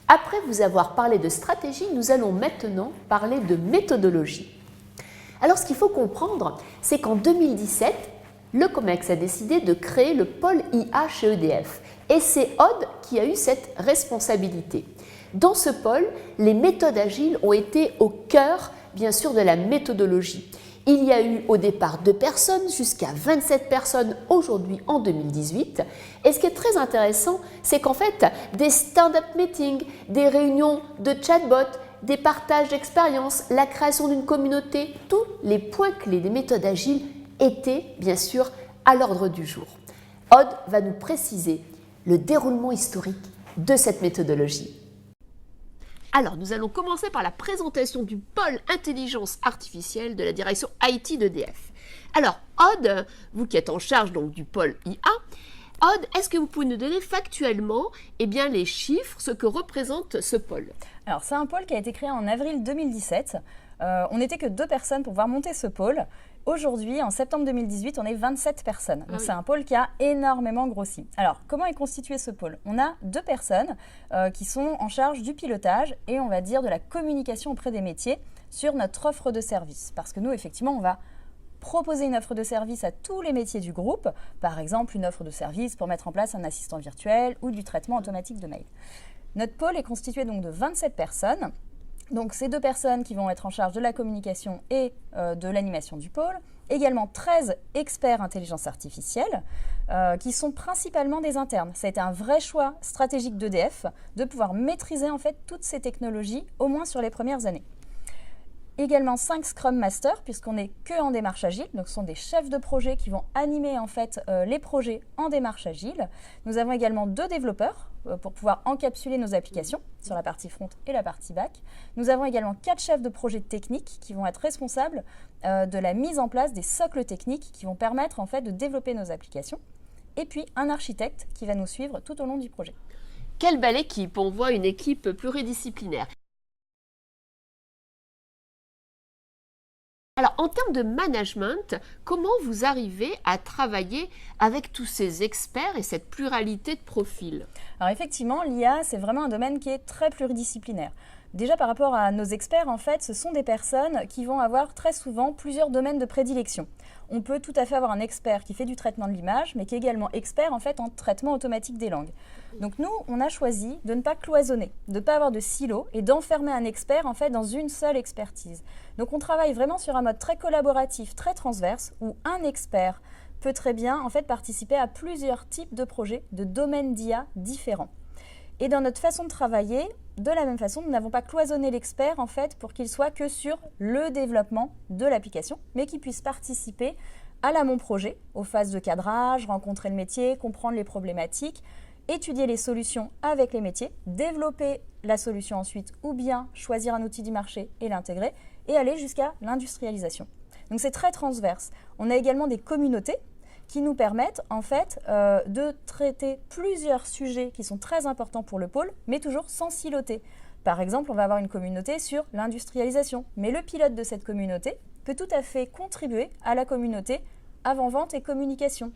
Après vous avoir parlé de stratégie, nous allons maintenant parler de méthodologie. Alors ce qu'il faut comprendre, c'est qu'en 2017, le COMEX a décidé de créer le pôle IA chez EDF. Et c'est Aude qui a eu cette responsabilité. Dans ce pôle, les méthodes agiles ont été au cœur, bien sûr, de la méthodologie. Il y a eu au départ 2 personnes, jusqu'à 27 personnes aujourd'hui en 2018. Et ce qui est très intéressant, c'est qu'en fait, des stand-up meetings, des réunions de chatbots, des partages d'expériences, la création d'une communauté, tous les points clés des méthodes agiles étaient bien sûr à l'ordre du jour. Aude va nous préciser le déroulement historique de cette méthodologie. Alors, nous allons commencer par la présentation du pôle intelligence artificielle de la direction IT d'EDF. Alors, Aude, vous qui êtes en charge donc du pôle IA, Aude, est-ce que vous pouvez nous donner factuellement les chiffres, ce que représente ce pôle? Alors, c'est un pôle qui a été créé en avril 2017. On n'était que 2 personnes pour pouvoir monter ce pôle. Aujourd'hui, en septembre 2018, on est 27 personnes. Donc, c'est un pôle qui a énormément grossi. Alors, comment est constitué ce pôle? On a 2 personnes qui sont en charge du pilotage et on va dire de la communication auprès des métiers sur notre offre de service. Parce que nous, effectivement, on va proposer une offre de service à tous les métiers du groupe, par exemple une offre de service pour mettre en place un assistant virtuel ou du traitement automatique de mail. Notre pôle est constitué donc de 27 personnes. Donc ces 2 personnes qui vont être en charge de la communication et de l'animation du pôle, également 13 experts intelligence artificielle qui sont principalement des internes. Ça a été un vrai choix stratégique d'EDF de pouvoir maîtriser en fait toutes ces technologies, au moins sur les premières années. Également 5 Scrum Masters, puisqu'on n'est que en démarche agile. Donc, ce sont des chefs de projet qui vont animer en fait les projets en démarche agile. Nous avons également 2 développeurs pour pouvoir encapsuler nos applications sur la partie front et la partie back. Nous avons également 4 chefs de projet techniques qui vont être responsables de la mise en place des socles techniques qui vont permettre en fait de développer nos applications. Et puis un architecte qui va nous suivre tout au long du projet. Quelle belle équipe! On voit une équipe pluridisciplinaire. Alors, en termes de management, comment vous arrivez à travailler avec tous ces experts et cette pluralité de profils? Alors effectivement, l'IA, c'est vraiment un domaine qui est très pluridisciplinaire. Déjà par rapport à nos experts, en fait, ce sont des personnes qui vont avoir très souvent plusieurs domaines de prédilection. On peut tout à fait avoir un expert qui fait du traitement de l'image, mais qui est également expert en fait en traitement automatique des langues. Donc nous, on a choisi de ne pas cloisonner, de ne pas avoir de silo et d'enfermer un expert en fait dans une seule expertise. Donc on travaille vraiment sur un mode très collaboratif, très transverse, où un expert peut très bien en fait participer à plusieurs types de projets, de domaines d'IA différents. Et dans notre façon de travailler, de la même façon, nous n'avons pas cloisonné l'expert en fait pour qu'il soit que sur le développement de l'application, mais qu'il puisse participer à l'amont projet, aux phases de cadrage, rencontrer le métier, comprendre les problématiques, étudier les solutions avec les métiers, développer la solution ensuite ou bien choisir un outil du marché et l'intégrer et aller jusqu'à l'industrialisation. Donc c'est très transverse. On a également des communautés qui nous permettent en fait de traiter plusieurs sujets qui sont très importants pour le pôle, mais toujours sans siloter. Par exemple, on va avoir une communauté sur l'industrialisation, mais le pilote de cette communauté peut tout à fait contribuer à la communauté avant-vente et communication.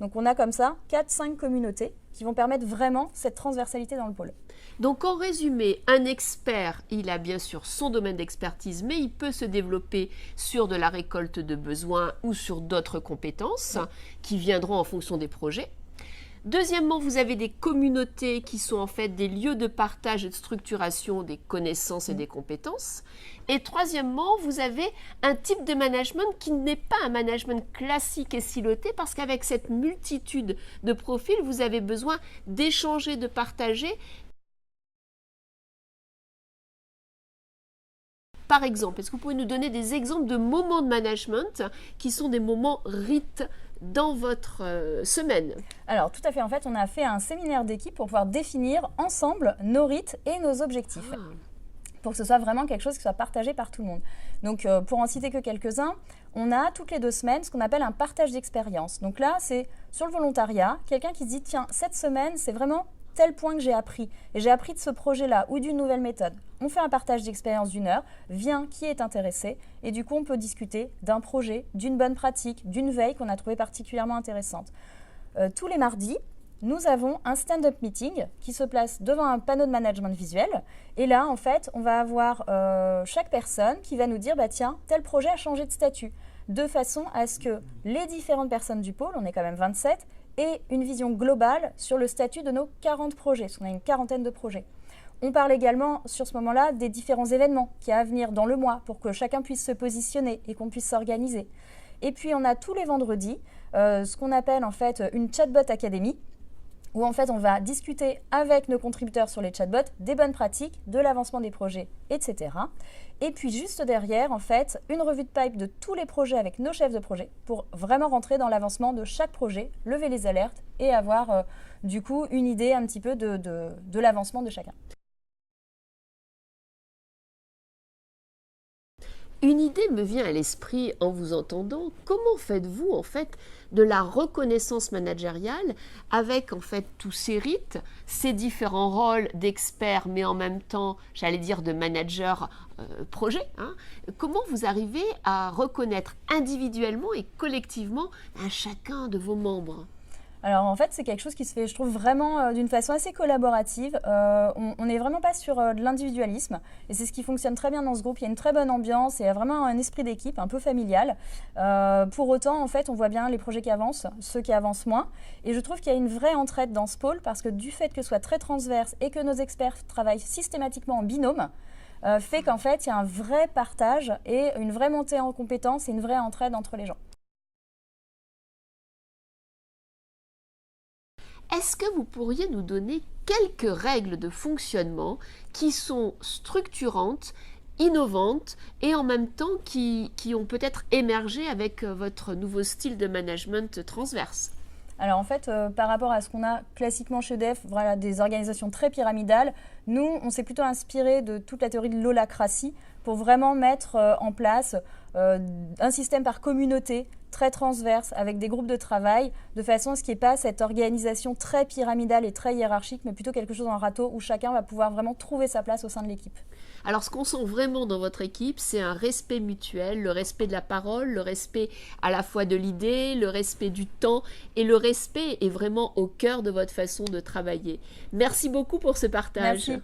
Donc on a comme ça 4-5 communautés qui vont permettre vraiment cette transversalité dans le pôle. Donc en résumé, un expert, il a bien sûr son domaine d'expertise, mais il peut se développer sur de la récolte de besoins ou sur d'autres compétences qui viendront en fonction des projets. Deuxièmement, vous avez des communautés qui sont en fait des lieux de partage et de structuration des connaissances et des compétences. Et troisièmement, vous avez un type de management qui n'est pas un management classique et siloté parce qu'avec cette multitude de profils, vous avez besoin d'échanger, de partager. Par exemple, est-ce que vous pouvez nous donner des exemples de moments de management qui sont des moments rites dans votre semaine? Alors tout à fait, en fait on a fait un séminaire d'équipe pour pouvoir définir ensemble nos rites et nos objectifs. Pour que ce soit vraiment quelque chose qui soit partagé par tout le monde. Donc pour en citer que quelques-uns, on a toutes les 2 semaines ce qu'on appelle un partage d'expérience. Donc là c'est sur le volontariat, quelqu'un qui se dit tiens cette semaine c'est vraiment tel point que j'ai appris, et j'ai appris de ce projet-là ou d'une nouvelle méthode. On fait un partage d'expérience d'1 heure, vient qui est intéressé, et du coup on peut discuter d'un projet, d'une bonne pratique, d'une veille qu'on a trouvé particulièrement intéressante. Tous les mardis, nous avons un stand-up meeting qui se place devant un panneau de management visuel. Et là, en fait, on va avoir chaque personne qui va nous dire, bah, tiens, tel projet a changé de statut, de façon à ce que les différentes personnes du pôle, on est quand même 27, aient une vision globale sur le statut de nos 40 projets, parce qu'on a une quarantaine de projets. On parle également, sur ce moment-là, des différents événements qu'il y a à venir dans le mois pour que chacun puisse se positionner et qu'on puisse s'organiser. Et puis, on a tous les vendredis ce qu'on appelle en fait une chatbot académie, où en fait on va discuter avec nos contributeurs sur les chatbots des bonnes pratiques, de l'avancement des projets, etc. Et puis juste derrière, en fait, une revue de pipe de tous les projets avec nos chefs de projet pour vraiment rentrer dans l'avancement de chaque projet, lever les alertes et avoir du coup une idée un petit peu de l'avancement de chacun. Une idée me vient à l'esprit en vous entendant. Comment faites-vous en fait de la reconnaissance managériale avec en fait tous ces rites, ces différents rôles d'experts, mais en même temps, j'allais dire de manager projet, hein. Comment vous arrivez à reconnaître individuellement et collectivement chacun de vos membres ? Alors en fait, c'est quelque chose qui se fait, je trouve, vraiment d'une façon assez collaborative. On n'est vraiment pas sur de l'individualisme et c'est ce qui fonctionne très bien dans ce groupe. Il y a une très bonne ambiance et vraiment un esprit d'équipe un peu familial. Pour autant, en fait, on voit bien les projets qui avancent, ceux qui avancent moins. Et je trouve qu'il y a une vraie entraide dans ce pôle parce que du fait que ce soit très transverse et que nos experts travaillent systématiquement en binôme, fait qu'en fait, il y a un vrai partage et une vraie montée en compétences et une vraie entraide entre les gens. Est-ce que vous pourriez nous donner quelques règles de fonctionnement qui sont structurantes, innovantes et en même temps qui ont peut-être émergé avec votre nouveau style de management transverse ? Alors en fait, par rapport à ce qu'on a classiquement chez EDF, voilà, des organisations très pyramidales, nous, on s'est plutôt inspiré de toute la théorie de l'holacratie pour vraiment mettre en place un système par communauté très transverse avec des groupes de travail de façon à ce qu'il n'y ait pas cette organisation très pyramidale et très hiérarchique, mais plutôt quelque chose en râteau où chacun va pouvoir vraiment trouver sa place au sein de l'équipe. Alors, ce qu'on sent vraiment dans votre équipe, c'est un respect mutuel, le respect de la parole, le respect à la fois de l'idée, le respect du temps, et le respect est vraiment au cœur de votre façon de travailler. Merci beaucoup pour ce partage. Merci.